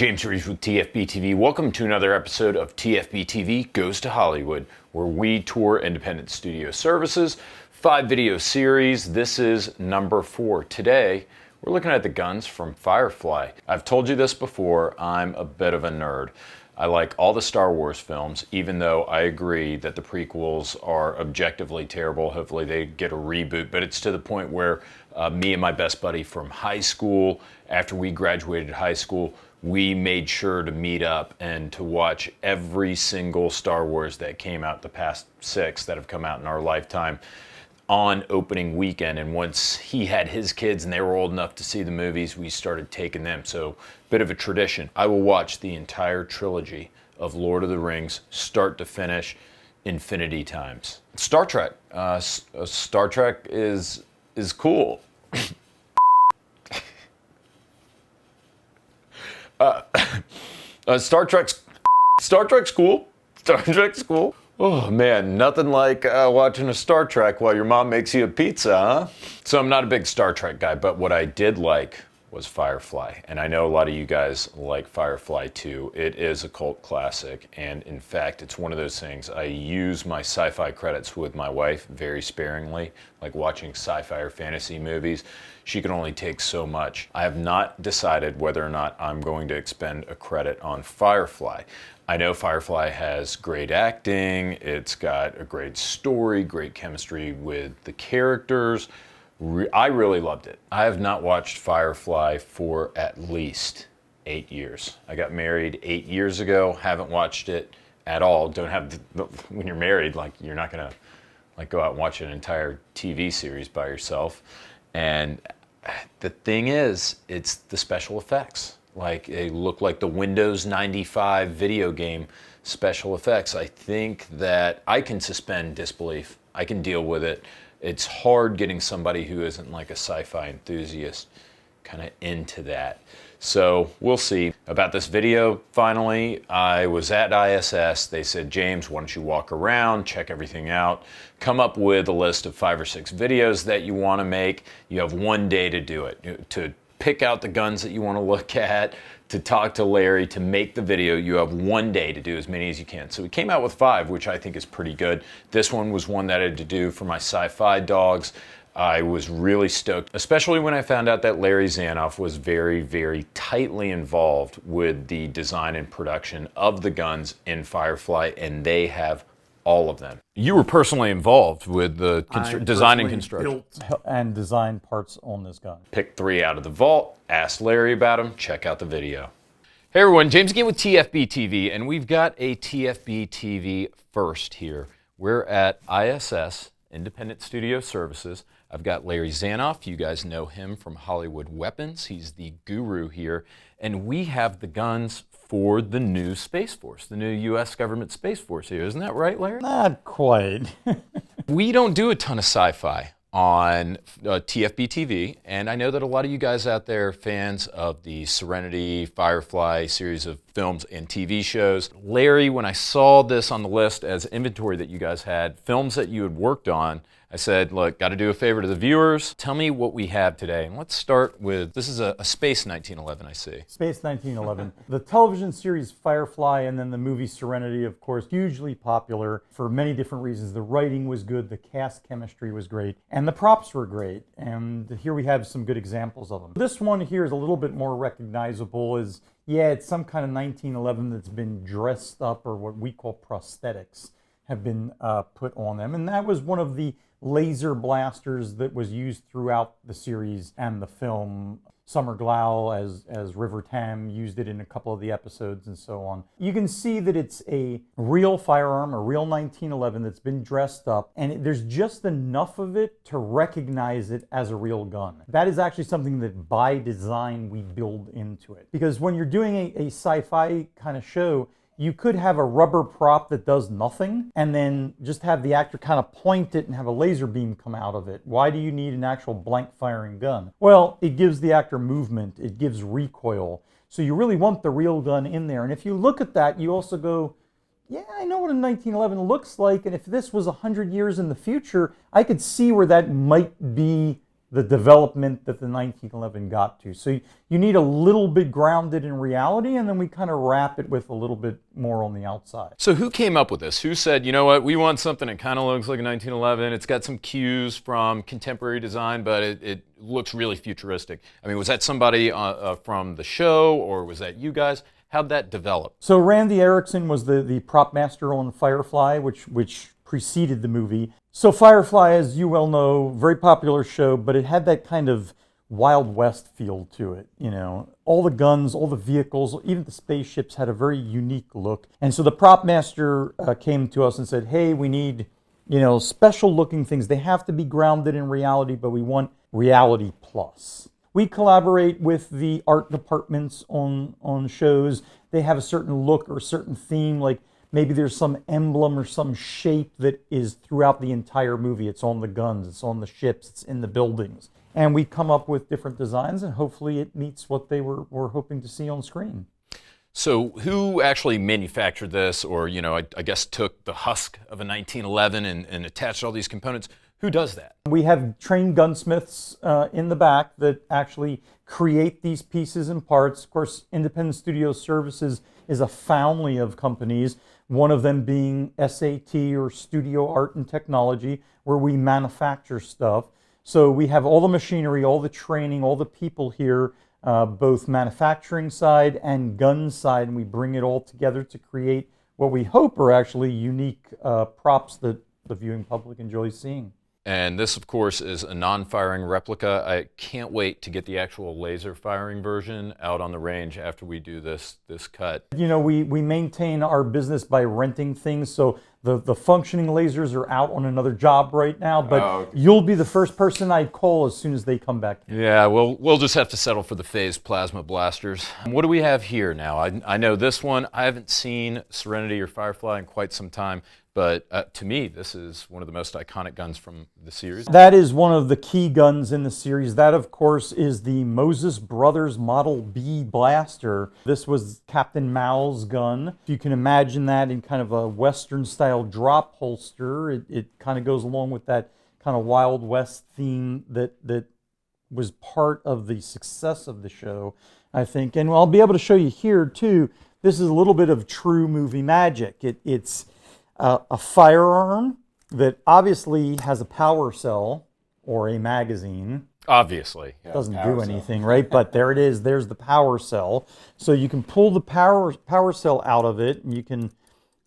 James with TFBTV. Welcome to another episode of TFBTV Goes to Hollywood, where we tour independent studio services, 5-video series. This is number 4. Today, we're looking at the guns from Firefly. I've told you this before, I'm a bit of a nerd. I like all the Star Wars films, even though I agree that the prequels are objectively terrible. Hopefully they get a reboot, but it's to the point where me and my best buddy from high school, after we graduated high school, we made sure to meet up and to watch every single Star Wars that came out, the past 6 that have come out in our lifetime, on opening weekend. And once he had his kids and they were old enough to see the movies, we started taking them. So, bit of a tradition. I will watch the entire trilogy of Lord of the Rings, start to finish, infinity times. Star Trek. Star Trek is cool. Star Trek's cool. Star Trek's cool. Oh man, nothing like watching a Star Trek while your mom makes you a pizza, huh? So I'm not a big Star Trek guy, but what I did like was Firefly. And I know a lot of you guys like Firefly too. It is a cult classic. And in fact, it's one of those things. I use my sci-fi credits with my wife very sparingly, like watching sci-fi or fantasy movies. She can only take so much. I have not decided whether or not I'm going to expend a credit on Firefly. I know Firefly has great acting, it's got a great story, great chemistry with the characters. I really loved it. I have not watched Firefly for at least 8 years. I got married 8 years ago, haven't watched it at all. Don't have, when you're married, like you're not gonna like go out and watch an entire TV series by yourself. And the thing is, it's the special effects. Like they look like the Windows 95 video game special effects. I think that I can suspend disbelief. I can deal with it. It's hard getting somebody who isn't like a sci-fi enthusiast kind of into that. So we'll see. About this video, finally, I was at ISS. They said, James, why don't you walk around, check everything out, come up with a list of 5 or 6 videos that you want to make. You have one day to do it, to pick out the guns that you want to look at, to talk to Larry, to make the video. You have one day to do as many as you can. So we came out with 5, which I think is pretty good. This one was one that I had to do for my sci-fi dogs. I was really stoked, especially when I found out that Larry Zanoff was very, very tightly involved with the design and production of the guns in Firefly, and they have all of them. You were personally involved with the design and construction. Built and designed parts on this gun. Picked 3 out of the vault, asked Larry about them, check out the video. Hey everyone, James again with TFBTV, and we've got a TFBTV first here. We're at ISS, Independent Studio Services. I've got Larry Zanoff. You guys know him from Hollywood Weapons. He's the guru here. And we have the guns for the new Space Force, the new U.S. government Space Force here. Isn't that right, Larry? Not quite. We don't do a ton of sci-fi on TFBTV, and I know that a lot of you guys out there are fans of the Serenity, Firefly series of films and TV shows. Larry, when I saw this on the list as inventory that you guys had, films that you had worked on, I said, look, got to do a favor to the viewers. Tell me what we have today. And let's start with, this is a Space 1911, I see. Space 1911. The television series Firefly and then the movie Serenity, of course, hugely popular for many different reasons. The writing was good, the cast chemistry was great, and the props were great. And here we have some good examples of them. This one here is a little bit more recognizable as, yeah, it's some kind of 1911 that's been dressed up, or what we call prosthetics have been put on them. And that was one of the laser blasters that was used throughout the series and the film. Summer Glau as River Tam used it in a couple of the episodes and so on. You can see that it's a real firearm, a real 1911 that's been dressed up, and there's just enough of it to recognize it as a real gun. That is actually something that by design we build into it. Because when you're doing a sci-fi kind of show, you could have a rubber prop that does nothing and then just have the actor kind of point it and have a laser beam come out of it. Why do you need an actual blank firing gun? Well, it gives the actor movement, it gives recoil. So you really want the real gun in there. And if you look at that, you also go, yeah, I know what a 1911 looks like, and if this was 100 years in the future, I could see where that might be the development that the 1911 got to. So you need a little bit grounded in reality, and then we kind of wrap it with a little bit more on the outside. So who came up with this? Who said, you know what, we want something that kind of looks like a 1911. It's got some cues from contemporary design, but it looks really futuristic. I mean, was that somebody from the show, or was that you guys? How'd that develop? So Randy Erickson was the prop master on Firefly, which preceded the movie. So Firefly, as you well know, very popular show, but it had that kind of Wild West feel to it. You know, all the guns, all the vehicles, even the spaceships had a very unique look. And so the prop master came to us and said, hey, we need, special looking things. They have to be grounded in reality, but we want reality plus. We collaborate with the art departments on shows. They have a certain look or a certain theme, like maybe there's some emblem or some shape that is throughout the entire movie. It's on the guns, it's on the ships, it's in the buildings. And we come up with different designs, and hopefully it meets what they were hoping to see on screen. So who actually manufactured this, or, I guess took the husk of a 1911 and attached all these components? Who does that? We have trained gunsmiths in the back that actually create these pieces and parts. Of course, Independent Studio Services is a family of companies, one of them being SAT, or Studio Art and Technology, where we manufacture stuff. So we have all the machinery, all the training, all the people here, both manufacturing side and gun side, and we bring it all together to create what we hope are actually unique props that the viewing public enjoys seeing. And this, of course, is a non-firing replica. I can't wait to get the actual laser firing version out on the range after we do this cut. We maintain our business by renting things, so the functioning lasers are out on another job right now, but you'll be the first person I call as soon as they come back. Yeah, we'll just have to settle for the phased plasma blasters. What do we have here now? I know this one. I haven't seen Serenity or Firefly in quite some time. But to me, this is one of the most iconic guns from the series. That is one of the key guns in the series. That, of course, is the Moses Brothers Model B blaster. This was Captain Mao's gun. You can imagine that in kind of a Western-style drop holster. It kind of goes along with that kind of Wild West theme that was part of the success of the show, I think. And I'll be able to show you here, too. This is a little bit of true movie magic. It's a firearm that obviously has a power cell or a magazine. Obviously. It doesn't do anything, right? But there it is. There's the power cell. So you can pull the power cell out of it, and you can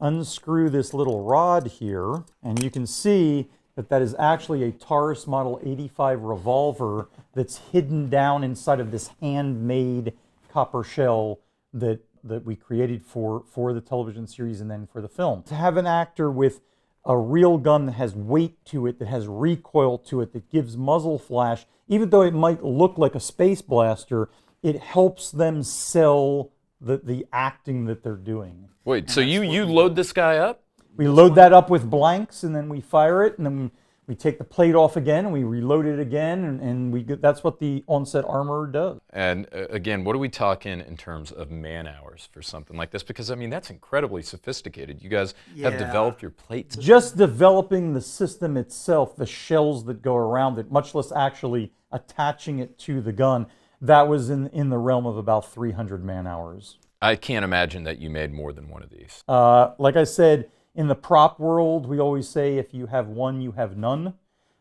unscrew this little rod here, and you can see that is actually a Taurus Model 85 revolver that's hidden down inside of this handmade copper shell that we created for the television series and then for the film. To have an actor with a real gun that has weight to it, that has recoil to it, that gives muzzle flash, even though it might look like a space blaster, it helps them sell the acting that they're doing. Wait, so you load this guy up? We load that up with blanks, and then we fire it, and then we take the plate off again, and we reload it again, and that's what the on-set armorer does. And again, what are we talking in terms of man hours for something like this? Because, I mean, that's incredibly sophisticated. You guys have developed your plates. Just developing the system itself, the shells that go around it, much less actually attaching it to the gun, that was in the realm of about 300 man hours. I can't imagine that you made more than one of these. Like I said, in the prop world, we always say if you have one, you have none.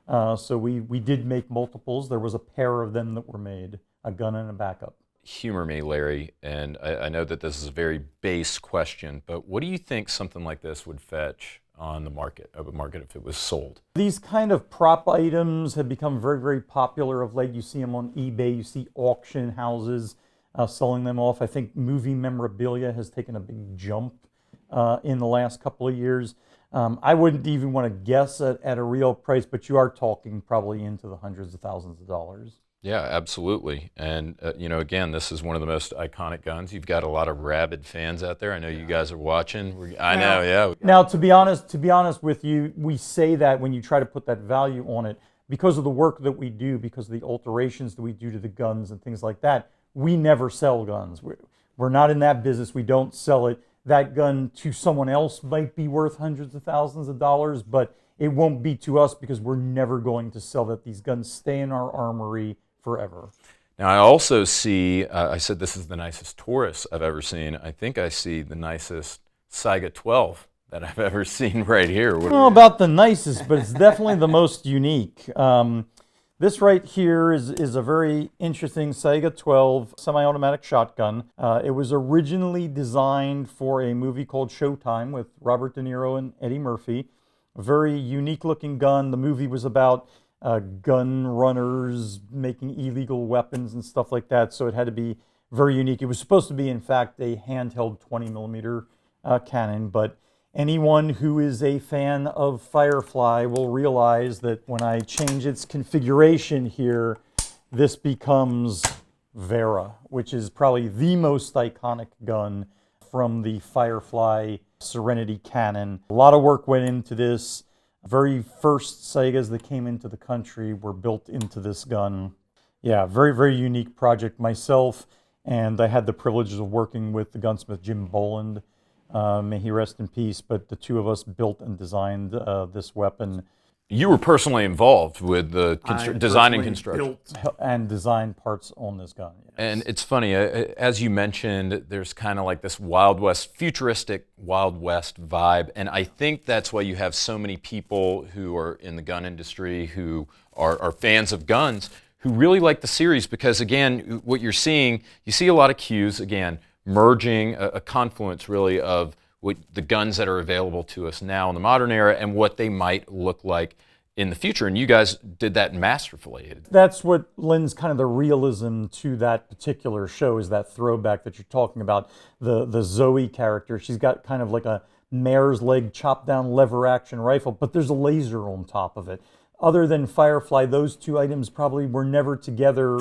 So we did make multiples. There was a pair of them that were made, a gun and a backup. Humor me, Larry, and I know that this is a very base question, but what do you think something like this would fetch on the market, if it was sold? These kind of prop items have become very, very popular of late. You see them on eBay, you see auction houses selling them off. I think movie memorabilia has taken a big jump in the last couple of years. I wouldn't even want to guess at a real price, but you are talking probably into the hundreds of thousands of dollars. Yeah, absolutely. And, again, this is one of the most iconic guns. You've got a lot of rabid fans out there. I know you guys are watching. I know, yeah. Now, to be honest with you, we say that when you try to put that value on it, because of the work that we do, because of the alterations that we do to the guns and things like that, we never sell guns. We're not in that business. We don't sell it. That gun to someone else might be worth hundreds of thousands of dollars, but it won't be to us because we're never going to sell that. These guns stay in our armory forever. Now, I also see, I said this is the nicest Taurus I've ever seen. I think I see the nicest Saiga 12 that I've ever seen right here. I don't know about the nicest, but it's definitely the most unique. This right here is a very interesting Saiga 12 semi-automatic shotgun. It was originally designed for a movie called Showtime with Robert De Niro and Eddie Murphy. A very unique looking gun. The movie was about gun runners making illegal weapons and stuff like that, so it had to be very unique. It was supposed to be, in fact, a handheld 20 millimeter cannon, but anyone who is a fan of Firefly will realize that when I change its configuration here, this becomes Vera, which is probably the most iconic gun from the Firefly Serenity cannon. A lot of work went into this. Very first Saigas that came into the country were built into this gun. Yeah, very, very unique project. Myself, and I had the privilege of working with the gunsmith Jim Boland. May he rest in peace, but the two of us built and designed this weapon. You were personally involved with the design and construction. And designed parts on this gun. Yes. And it's funny, as you mentioned, there's kind of like this Wild West, futuristic Wild West vibe. And I think that's why you have so many people who are in the gun industry who are fans of guns who really like the series because, again, what you're seeing, you see a lot of cues, again, merging a confluence really of what the guns that are available to us now in the modern era and what they might look like in the future. And you guys did that masterfully. That's what lends kind of the realism to that particular show, is that throwback that you're talking about. The Zoe character, she's got kind of like a mare's leg chopped down lever action rifle, but there's a laser on top of it. Other than Firefly, those two items probably were never together,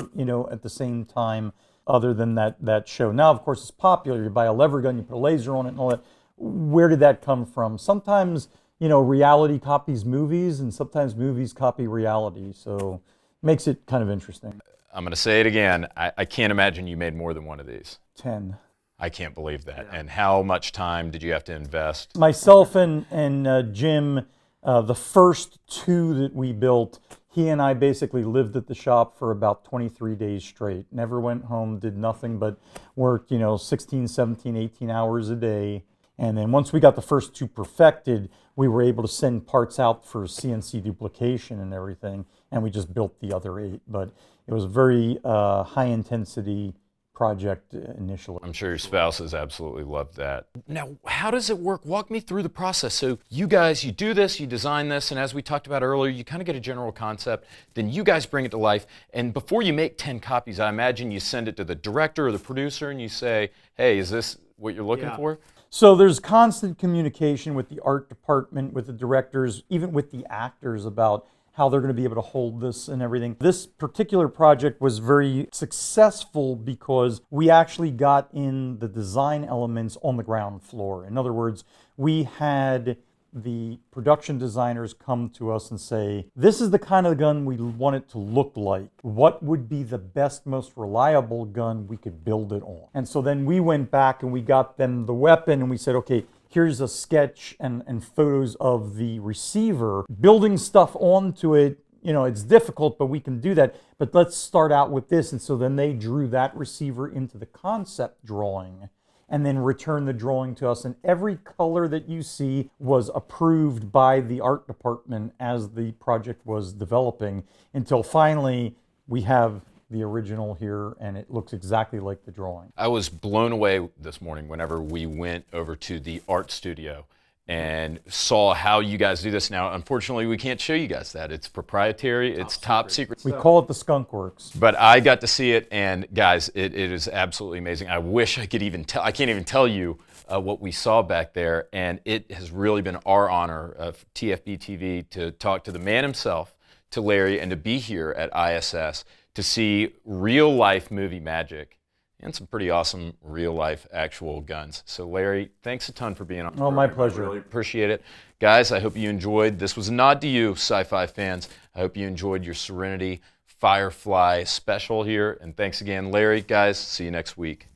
at the same time, other than that show. Now, of course, it's popular. You buy a lever gun, you put a laser on it and all that. Where did that come from? Sometimes, reality copies movies, and sometimes movies copy reality. So it makes it kind of interesting. I'm going to say it again. I can't imagine you made more than one of these. 10. I can't believe that. Yeah. And how much time did you have to invest? Myself and Jim, the first two that we built, he and I basically lived at the shop for about 23 days straight. Never went home, did nothing but worked, 16, 17, 18 hours a day. And then once we got the first two perfected, we were able to send parts out for CNC duplication and everything, and we just built the other 8. But it was a very high-intensity project initially. I'm sure your spouses absolutely loved that. Now, how does it work? Walk me through the process. So you guys, you do this, you design this, and as we talked about earlier, you kind of get a general concept, then you guys bring it to life, and before you make 10 copies, I imagine you send it to the director or the producer, and you say, hey, is this what you're looking for? So there's constant communication with the art department, with the directors, even with the actors about how they're going to be able to hold this and everything. This particular project was very successful because we actually got in the design elements on the ground floor. In other words, we had the production designers come to us and say, this is the kind of gun we want it to look like. What would be the best, most reliable gun we could build it on? And so then we went back and we got them the weapon and we said, okay, here's a sketch and photos of the receiver. Building stuff onto it, it's difficult, but we can do that. But let's start out with this. And so then they drew that receiver into the concept drawing and then returned the drawing to us. And every color that you see was approved by the art department as the project was developing, until finally we have the original here, and it looks exactly like the drawing. I was blown away this morning whenever we went over to the art studio and saw how you guys do this. Now, unfortunately, we can't show you guys that. It's proprietary, it's top secret. We call it the Skunk Works. But I got to see it, and guys, it is absolutely amazing. I wish I could even tell, I can't even tell you what we saw back there, and it has really been our honor of TFBTV to talk to the man himself, to Larry, and to be here at ISS to see real-life movie magic and some pretty awesome real-life actual guns. So Larry, thanks a ton for being on. Oh, my pleasure. I really appreciate it. Guys, I hope you enjoyed. This was a nod to you, sci-fi fans. I hope you enjoyed your Serenity Firefly special here. And thanks again, Larry. Guys, see you next week.